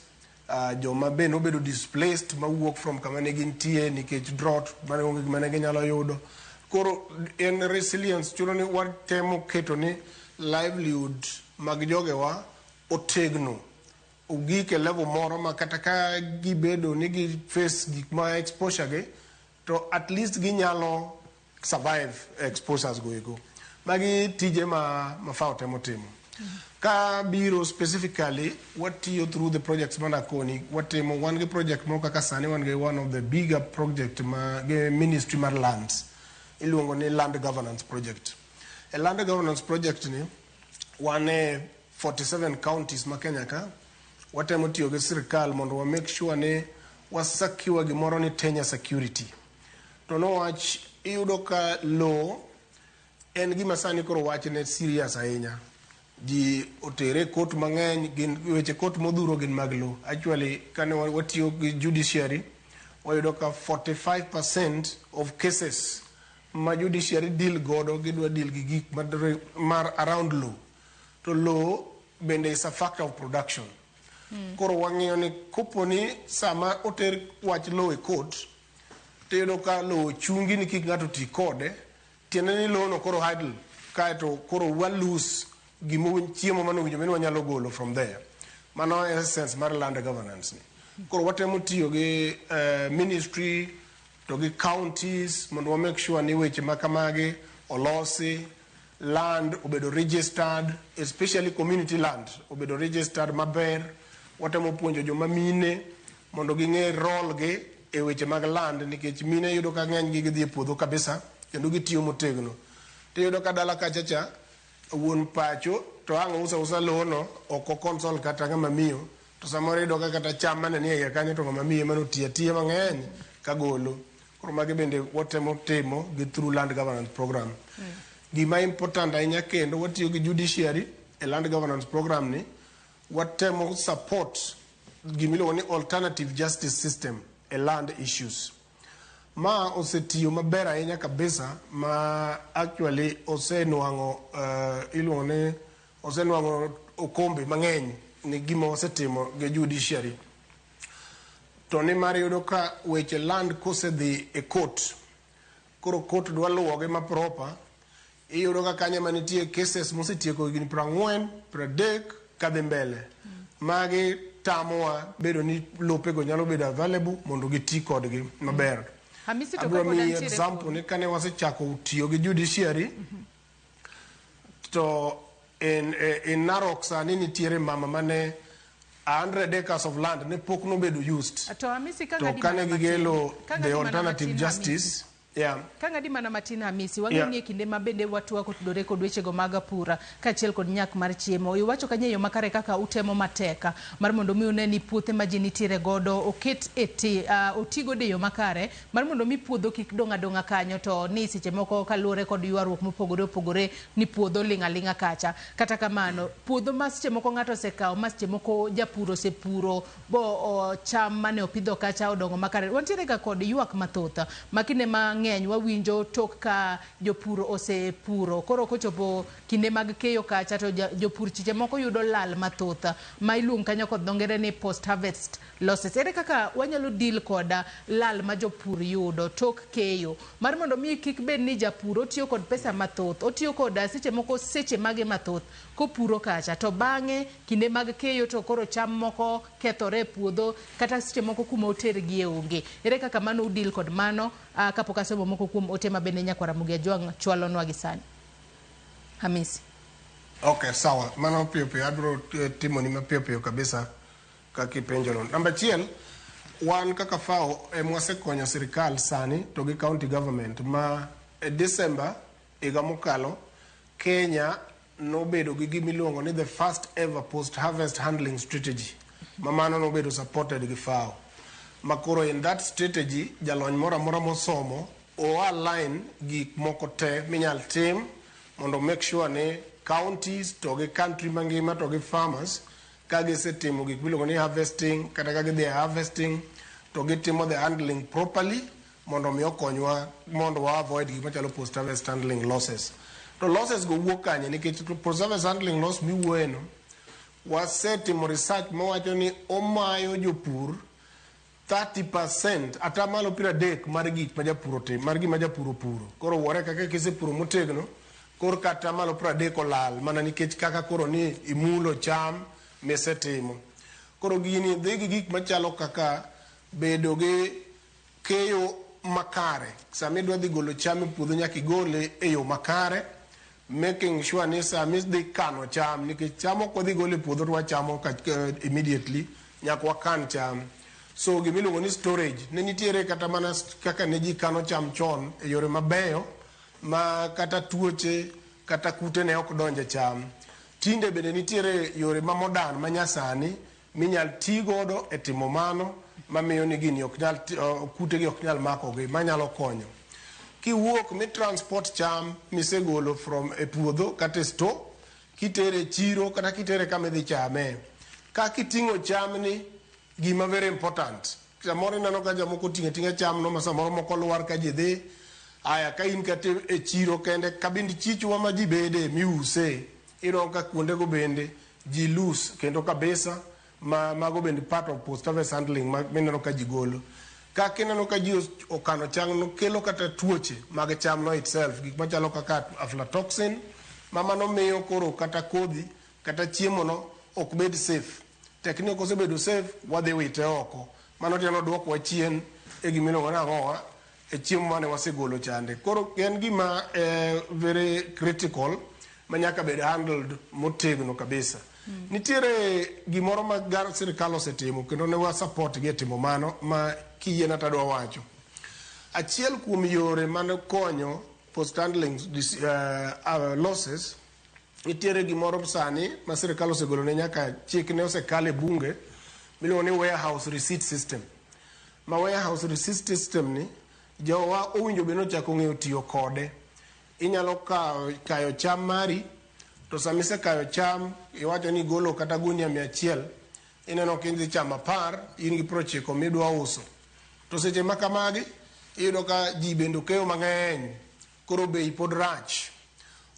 Joma bende obedo displaced mawuok from kama ne gintie nikech drought mane onge gima ne ginyalo yudo. Koro en resilience chuno ni watemo keto ni livelihood mag jogewa otegno, ogik e level moro ma kata ka gibedo ni gi face gik ma exposure gi, to at least ginyalo survive exposures go ego. Magi tije ma FAO temo timo. Ka biro specifically watiyo through the projects mana koni, watimo one project mo kaka sani one of the bigger project ma Ministry mar Lands, iluongo ni Land Governance Project. A Land Governance Project ni wane 47 counties ma Kenya ka, watemo tiyo gi sirkal mondo wa make sure ni wasakiwa gimoro ni tenure security. To no wach iyudo ka law en gima sani koro wach ne serious ahinya. Ji otere court mang'eny, gin weche court modhuro gin mag law. Actually kane watiyo gi judiciary, wayudo ka 45% of cases ma judiciary deal godo gidwa deal gi gik mar around law. To law bende is a factor of production. Koro wang'iyo ni koponi sama oter wach law e court, tiyudo ka law chungi ni kik ng'ato ti kode, tiende ni law no koro idle, kaeto koro wa lose chiemo manowinjo meni wanyalo golo from there. Mano e essence mar land governance ni. Koro watemo tiyo gi ministry to gi counties mondo wa make sure ni weche makamagi olosi, land obedo registered, especially community land obedo registered maber. Watemo puonjo joma mine mondo ging'e role gi e weche mag land, nikech mine yudo ka ng'eny gi gidhi e puodho kabisa kendo gitiyo motegno. Tiyudo ka dala kachacha wuon pacho to ang' usa lono oko console kata ng'ama miyo, to samoro iyudo ka kata cham mane ni e iye kanyo to ng'ama miyo mano tiya mang'eny kagolo. Koro magi bende watemo timo gi through land governance program. Gima important ahinya kendo watiyo gi judiciary e land governance program ni, watemo support gimiluongo ni alternative justice system e land issues. Ma osetiyo maber ahinya kabisa, ma actually osenuang'o okombe mang'eny ni gima wasetimo gi judiciary to ni mar yudo ka weche land kosedhi e court koro court dwa luwogi ma proper iyudo ka kanyo manitie cases mosetieko higni 40 30 kadhi mbele magi tamowa bedo ni lopego nyalo bedo available mondo giti kodgi maber. Hamisi to abro kako mi nantiere example ni kane wasechako tiyo gi judiciary to in Narok sani nitiere mama mane 100 acres of land ne pok nobedo used to Hamisi to kane gigelo the alternative justice Kanga di mana matin Hamisi wang'e kinde ma bende watu wako tudore kod wechego mag apura kaachiel kod nyak mar chiemo iwacho kanye yo makare kaka utemo mateka mar mondo mi une ni puothe ma ji nitiere godo oket otigo de yo makare mar mondo mi puodho kik donga kanyo to ni seche moko kaluore kod ywaruok mopogore ni puodho linga kacha kata kamano puodho ma seche moko ng'ato osekawo ma seche moko japuro osepuro bo cham mane opidho kacha odongo makare wantiere ga kod ywak mathoth makine ng'eny wawinjo tok ka jopur osepuro koro kochopo kinde mag keyo kacha to jopur chiche moko yudo lal mathoth ma iluong kanyo kod dongere ni post harvest losses. Ere kaka wanyalo deal koda lal ma jopur yudo tok keyo mar mondo mi kik bed ni japur otiyo kod pesa mathoth otiyo koda seche moko seche mage mathoth kopuro kacha to bang'e kinde mag keyo to koro cham moko kethore puodho kata seche moko kuma otergi e onge. Ere kaka mano udil kod mano kapok asomo moko kuom ote ma bende nyakwara Mugia Jwang chwalonwa gi sani. Hamisi. Okay, sawa. Mano piyo adro timo ni mapiyo kabisa kaki penjolo. Namba chiel, wan kaka FAO mwasekonyo sirikal sani to gi county government ma December higa mokalo Kenya nobedo gi gimiluongo ni the first ever post harvest handling strategy. Mamano nobedo supported gi FAO. Makoro in that strategy jalony mora mosomo o align gik moko te minyal tim mondo make sure ne counties to gi country mangima to gi farmers ka gisetimo gik miluongo ni harvesting kata ka gidhi harvesting to gitimo the handling properly mondo mi okonywa mondo wa avoid gik machalo post harvest handling losses. To losses go wuok kanye nikech post harvest handling loss miwuoyeno wasetimo research mawacho ni omayo jopur 30% atamalo 30 mar gik ma japuro tim mar gik ma japuro puro koro wore kaka kisepuro motegno kor kata malo 30 olal mana nikech kaka koro ni imulo cham mesetimo koro gini dhi gi gik machalo kaka bedo gi keyo makare sami dwa dhi golo cham e puodho nyaka igole e yo makare making sure ni sami dhi kano cham nikech cham ok dhi gole e puodho to wachamo immediately nyaka wakan cham. So gimiluongo ni storage ne nitiere kata mana kaka ne ji kano cham chon e yore mabeyo ma kata tuoche kata kute ne ok donje cham. Tinde bende nitiere yore ma modern ma nyasani minyal ti godo e timo mano mamiyo ni gini ok nyal kute gi ok nyal mako gi manyalo konyo. Kiwuok mi transport cham misegolo from e puodho kata store kitere chiro kata kitere kama dhi chame. Ka kiting'o cham ni gima very important. Samoro neno ka jamoko tinga cham no ma samoro moko lwar ka ji dhi aya ka in kate e chiro kende kabindi chichwa ma ji bede miuse iro ka kuonde go bende ji loose kendo kabisa mago bende part of post harvest handling mineno ka ji golo ka kineno ka ji okano cham no kelo kata tuoche mag cham no itself gik machalo kaka aflatoxin mama no miyo koro kata kodhi kata chiemo no ok bed safe tekniko osebedo safe wadhi wite oko mano tielo dwokwa chien e gimiluongo ni ang'owa e chiemo mane wasegolo chande koro en gima very critical ma nyaka bed handled motegno kabisa. Nitiere gimoro ma sirikal osetimo kendo ne wa support gi timo mano ma kiyena tadwa wacho. Achiel kuom yore mane konyo post handling losses nitiere gimoro sani ma sirikal osegolo ne nyaka chik ne osekale bunge miluongo ni warehouse receipt system. Ma warehouse receipt system ni jowa owinjo beno chako ng'eyo tiyo kode. Inyalo kayo cham mari to samise kayo cham iwacho ni golo kata gunia 100 ineno kinzi cham 10 in gi 90 midwa uso to seche makamagi iyudo ka ji bendo keyo mang'eny koro bei pod rach.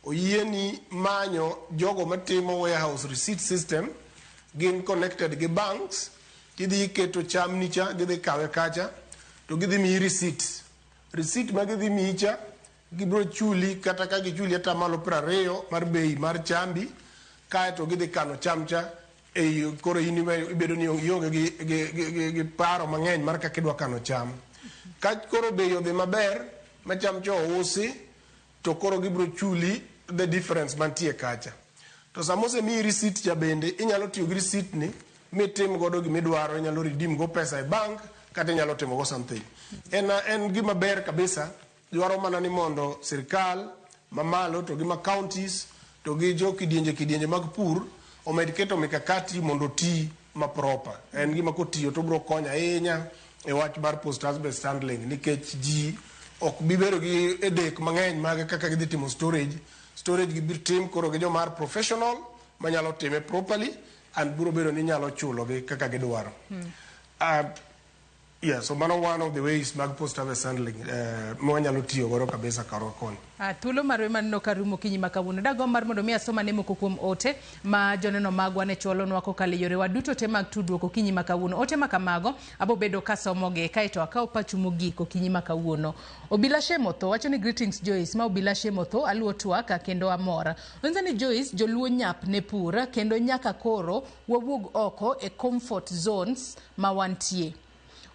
Oyieni manyo jogo matimo warehouse receipt system gin connected gi banks, gidhi keto cham nicha, gidhi kawe kacha, to gidhi miyi receipt ma gidhi miyi cha, gibro chuli kata ka gichuli ata malo 20 mar bei mar chambi, kae to gidhi kano chamcha e koro in ibedo ni ionge gi paro mang'eny mar kaka idwa kano cham. Ka koro bei odhi maber ma cham cho usi, to koro gibro chuli the difference mantie kacha. To samose miyi receipt cha bende inyalo tiyo gi receipt ni mitim godo gimidwaro, inyalo redeem go pesa e bank kata inyalo timo go something. En gima ber kabisa, dwaro mana ni mondo sirkal mamalo to gi ma counties to gi jo kidienje mag pur omed keto mikakati mondo ti ma proper. En gima kotiyo to bro konya ahinya e wach bar post harvest handling, nikech ji ok bibero gi edek mang'eny mag kaka gidhi timo storage gi bir tim koro gi jo mar professional manyalo time properly and buro bedo ni nyalo chulo gi kaka gidwaro. Yeah, so mano one of the ways mag post harvest handling mwanyalo tiyo goro kabisa karo kon. Thuolo marwe manno karumo kinyi makawuono. Dago mar mondo mi asoma ne moko kuom ote ma joneno magwa ne chwalonwa kokalo yore waduto te mag tudruok okinyi makawuono. Ote makamago abo bedo kasomoge kaeto akaw pacho mogik okinyi makawuono. Obila Shemotho wacho ni greetings Joyce, ma Obila Shemotho aluo twaka kendo amora. Onza ni Joyce joluo nyap ne pura kendo nyaka koro wawuog oko e comfort zones ma wantie.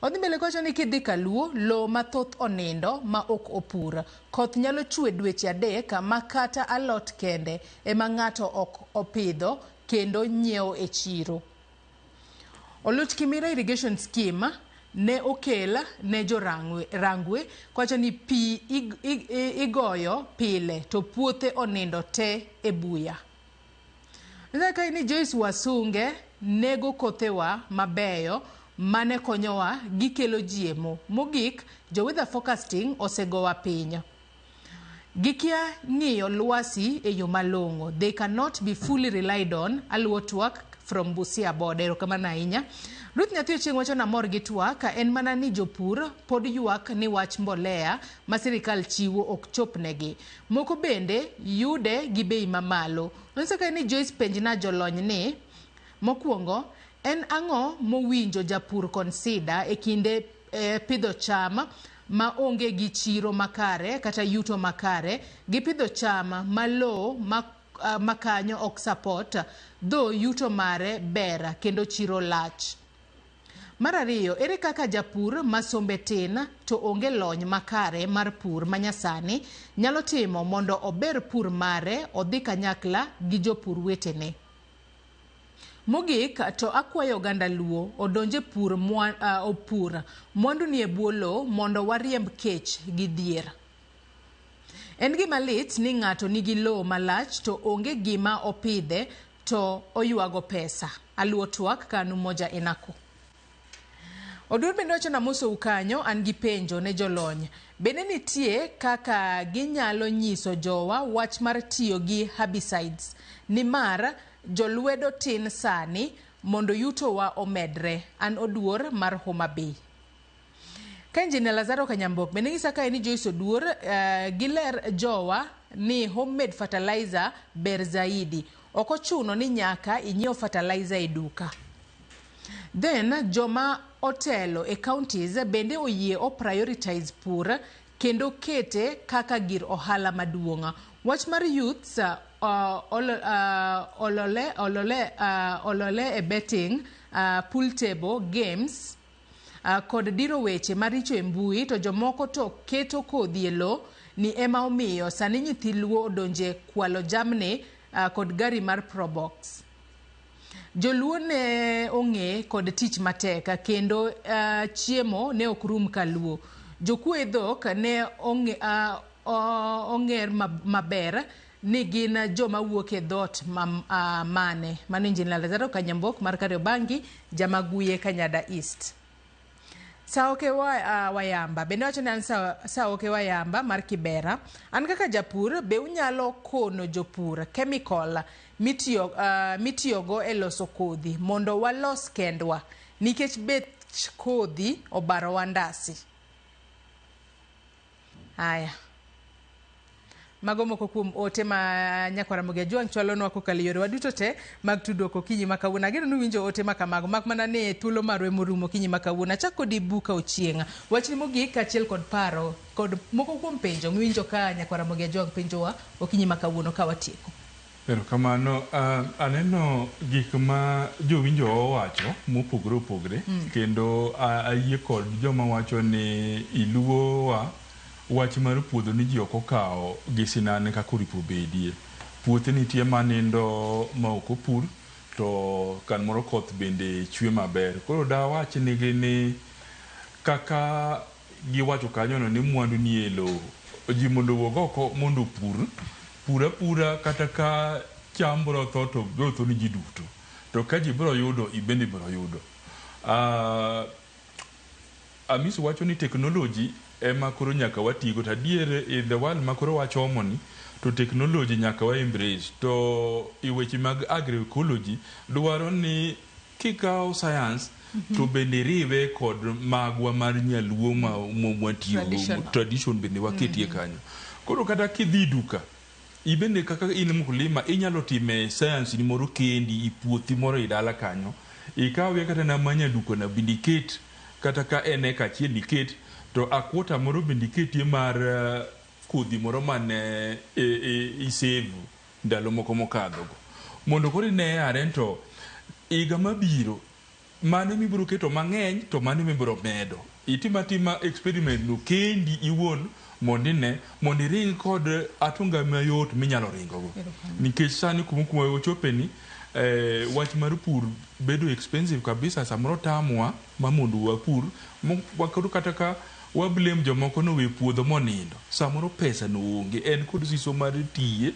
Odhi mbele kocha ni kidhi kaluo lo mathoth onindo ma ok opura. Koth nyalo chwe dweche 3 ma kata alot kende ema ng'ato ok opidho kendo nyiewo e chiro. Oluch Kimira irrigation scheme ne okela ne jo rangwe kocha ni pi igoyo pile to puothe onindo te e buya. Nzaka ni Joyce Wasunge nego kothewa mabeyo mane konyowa gikelo jiemo. Mogik, jo weather forecasting osegowa piny. Gikia ng'iyo lwasi e yo malong'o. They cannot be fully relied on. Aluo twak from Busia border. Erokamano ahinya. Ruth Nyathi Ochieng' wacho na mor gi twak ka en mana ni jopur pod ywak ni wach mbolea ma sirikal chiwo ok chopnegi. Moko bende yude gi bei mamalo. Nonse ka ni Joyce penjna jolony ni mokwongo en ang'o mowinjo japur consider e kinde pidho cham ma onge gi chiro makare kata yuto makare gi pidho cham ma lo makanyo ok support though yuto mare bera kendo chiro lach. Mar ariyo, ere kaka japur masombe tin to onge lony makare mar pur manyasani nyalo timo mondo ober pur mare odhi kanyakla gi jopur wetene. Mogik to akwayo oganda luo odonje pur mwandu ni e bwo lo mondo wariemb kech gi dhier. En gima lit ni ng'ato nigi lo malach to onge gima opidhe to oywago pesa. Aluo twak kanu moja inako. Odur bende wacho na moso ukanyo an gi penjo ne jolony. Bende nitie kaka ginyalo nyiso jowa wach mar tiyo gi herbicides ni mar jolwedo tin sani mondo yuto wa omedre. An Oduor mar Homa Bay. Ka Engineer Lazaro Kanyambok bende ng'isa ka ni Joyce Oduor giler jowa ni homemade fertilizer ber zaidi. Oko chuno ni nyaka inyiew fertilizer e duka. Then joma otelo e counties bende oyie o prioritize pur kendo kete kaka gir ohala maduonga. Wach mar youths olole e betting, pool table, games, kod diro weche maricho e mbui to jomoko to keto kodhi e lo ni ema omiyo sani nyithi luo odonje kwalo jamni kod gari mar Probox. Joluo ne ong'e kod tich mateka kendo chiemo ne okrum kaluo. Jokue dhok ne ong'er maber ni gin joma wuok e dhot mane. Mano Engineer Lazaro Kanyambok mar Kariobangi, Jamaguye, Kanyada East. Saoke wayamba bende wacho ni an saoke wayamba mar Kibera. An kaka japur be unyalo kono jopur chemical mitiyogo e loso kodhi mondo walos kendwa nikech bech kodhi obaro wandasi. Haya. mago moko kuom ote ma Nyakwar Ramogi Ajwang' chwalonwa kokalo yore waduto te mag tudruok okinyi ma kawuono. Ageno ni winjo ote ma kamago mak mana ne thuolo marwe morumo okinyi ma kawuono. Achako kod Buka Ochieng'. Wachni mogik kaachiel kod paro kod moko kuom penjo miwinjo ka Nyakwar Ramogi Ajwang' penjowa okinyi ma kawuono ka watieko. Erokamano, aneno gik ma jowinjo owacho mopogore opogore kendo ayie kod joma wacho ni iluowa wach mar puodho ni ji ok okawo gi sinane kaka oripo bedie. Puothe nitie manindo ma ok opur to kan moro koth bende chwe maber. Koro dawach nigi ni kaka giwacho kanyono ni mwandu ni e lowo. Ji mondo wuog oko mondo opur pura kata ka cham biro tho to biro tho ni ji duto. To ka ji biro yudo, ibende biro yudo. Amisi wacho ni teknoloji ema koro nyaka watigo. To adier in the world ma koro wachomo ni to teknoloji nyaka wa embrace. To i weche mag agroecology dwaro ni kikawo science to bende riwe kod magwa mar nyaluo ma mwatiyo tradition bende waketie kanyo. Koro kata kidhi duka ibende kaka in mkulima inyalo time science ni moro kendi ipuothi moro idala kanyo ikawe kata na manya duko na bindiket kata ka ene ka chiel iket to akwota moro bindiketie mar kodhi moro mane isevu ndalo moko mokadho mondo koro ne arento iga mabiro mane mibiro keto mang'eny to mane mibiro medo itimatima experiment no kendi iwuon mondine mondiring kod atunga mayot minyalo ringogo nikech sani kuma ochopeni wach mar pur bedo expensive kabisa samoro tamwa ma mondo wapur wakoro kata ka wablame jomoko no we puodho monindo samoro pesa no onge en kod siso mar tiye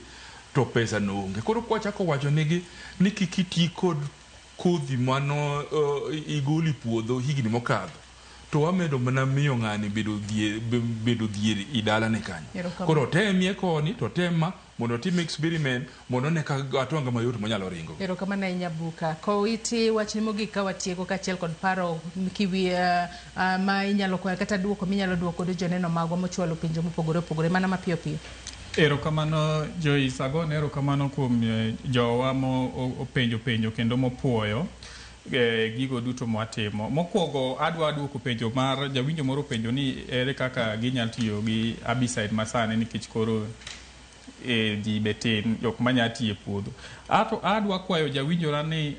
to pesa no onge koro kwachako wacho nigi ni kikiti kod kodhi mano igoli puodho higni mokadho to wamedo mana miyo ng'ani bedo dhier idala ne kanyo. Koro temie koni to tema mondo tim experiment mondo ne ka atonga mayot manyalo ringo. Erokamano ahinya Buka. Kowiti wachni mogik ka watieko kaachiel kod paro kiwi ma inyalo koya kata duoko minyalo duoko do joneno magwa mochwalo penjo mopogore opogore mana mapiyo piyo. Erokamano Joyce Agon, erokamano kuom jowa mo penjo kendo mopuoyo gigo duto mwatimo. Mokwongo adwa duoko penjo mar jawinjo moro penjo ni ere kaka ginyalo tiyo gi herbicide masani nikech koro ji betin jok manya tiyo puodho. Adwa kwayo jawinjora ni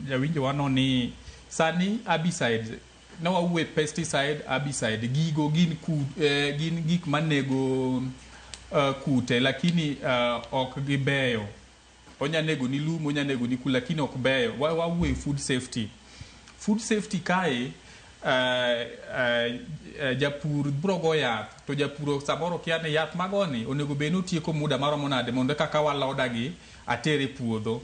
jawinjo wano ni sani herbicide na wawuoye pesticide herbicide gigo gin gik manego kute lakini ok gibeyo. Onya nego ni lum, onya nego ni kula, lakini ok beyo. Wawuoye food safety. Food safety kae japur biro go yath to japur samoro kiane yath magoni onego beno tieko muda maromo nade mondo kaka walodagi atere puodho.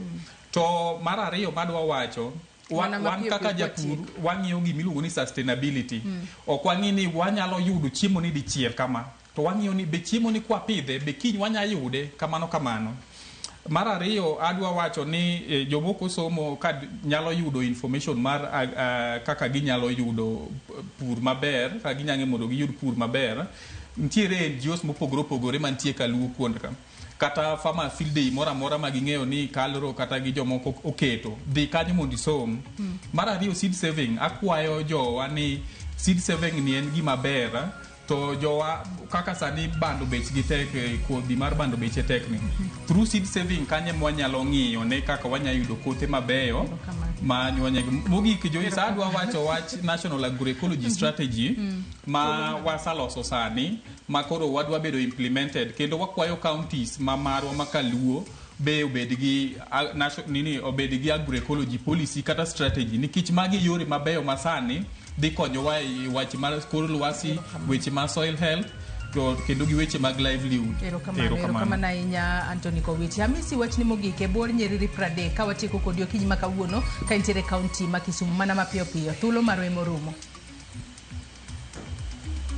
To mar ariyo madwa wacho wan kaka japur wang'iyo gimiluongo ni sustainability. Ok wang'i ni wanyalo yudo chiemo ni dichiel kama. To wang'iyo ni be chiemo ni kwa pidhe be kiny wanya yude kamano. Mar ariyo adwa wacho ni jomoko somo kad nyalo yudo information mar kaka ginyalo yudo pur maber, kaka ginyalo mondo giyud pur maber. Ntiere NGOs mopogore opogore mantie kaluo kuond ka. Kata farmer field day mora ma ging'eyo ni kalro kata gi jomoko oketo. Dhi kanyo mondo isom. Mar ariyo seed saving akwayo jowa ni seed saving ni en gima ber. To jowa kaka sani bando bech gi tek kodhi mar bando beche tek ni. Through seed saving kanye mwanyalo ng'iyo ne kaka wanya yudo kothe mabeyo ma nyuonye mogik Joyce adwa wacho wach National Agroecology Strategy ma wasaloso sani ma koro wadwa bedo implemented kendo wakwayo counties ma marwa makaluo be obed gi obed agroecology policy kata strategy nikech magi yore mabeyo masani dhi konyowa e wach mar kor lwasi, weche mar soil health to kendo gi weche mag livelihood. Erokamano ahinya Anthony Kowiti. Amisi wachni mogik e bor nyiriri 30 ka watieko kodi okinyi ma kawuono ka intiere kaunti ma Kisumu mana mapiyo piyo. Thuolo marwe morumo.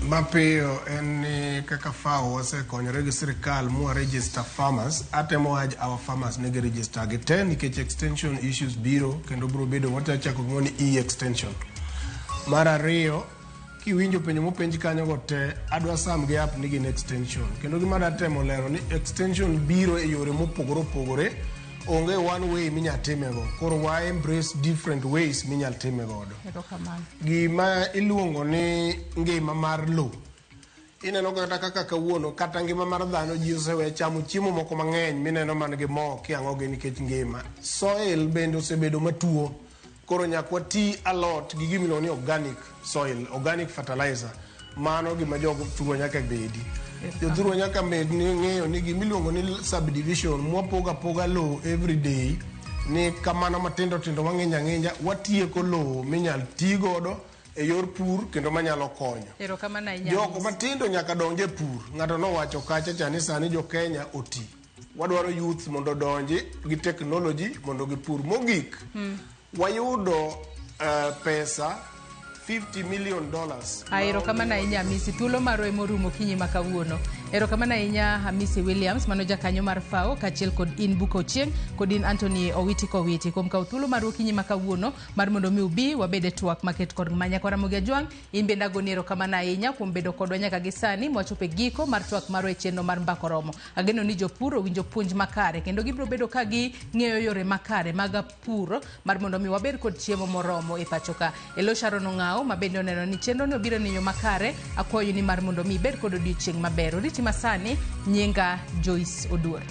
Mapiyo en ni kaka FAO wasekonyore gi sirikal mua register farmers. Atemo waj our farmers negi register gi te nikech extension issues biro kendo biro bedo watachako gimoni e-extension. Mar ariyo kiwinjo penjo mopenj kanyo go te adwa sam gi app ni gin extension kendo gima da temo lero ni extension biro e yore mopogore opogore onge one way minya time go koro why embrace different ways minya time godo gima iluongo ni ngima mar lo ineno kaka kawuono kata ngima mar dhano ji osewe chamo chiemo moko mang'eny mineno man gi mo kiang'oge nikech ngima soil bende osebedo matuo koro nyakwa ti a lot gi gimiluongo ni organic soil organic fertilizer mano gima jogo thuro nyaka bedi jothuro nyaka med ni ng'eyo ni gimiluongo ni subdivision mwapoga lo every day ni kamano matindo tindo mang'eny ang'enya watieko lo minyal ti godo e yor pur kendo manyalo konyo jogo matindo nyaka donje pur ng'ato nowacho kacha chani sani jo Kenya oti wadwaro youth mondo donji gi technology mondo gipur mogik wayudo pesa $50 million. Erokamano ahinya Hamisi, thuolo marwa morumo kinyi ma kawuono. Erokamano ahinya Hamisi Williams mano jakanyo mar FAO kachiel kod in Buka Ochieng kod in Anthony Owiti kuom kawo thuolo marwa kinyi ma kawuono mar mondo mi ubi wabede twak maket kod manyakwa Ramogi Ajwang. In bende agoni erokamano ahinya kuom bedo kodwa nyaka gi sani mwachopo e giko mar twak marwa e chenro mar Mbako Romo. Ageno ni jopur owinjo puonj makare kendo gibiro bedo ka gi ng'eyo yore makare mag pur mar mondo mi wabed kod chiemo moromo e pacho ka. Elo Sharon Ong'ao mabende oneno ni chenro no biro ni yo makare akwayo ni mar mondo mi bed kod odiochieng' maber. Oriti masani nyinga Joyce Oduor.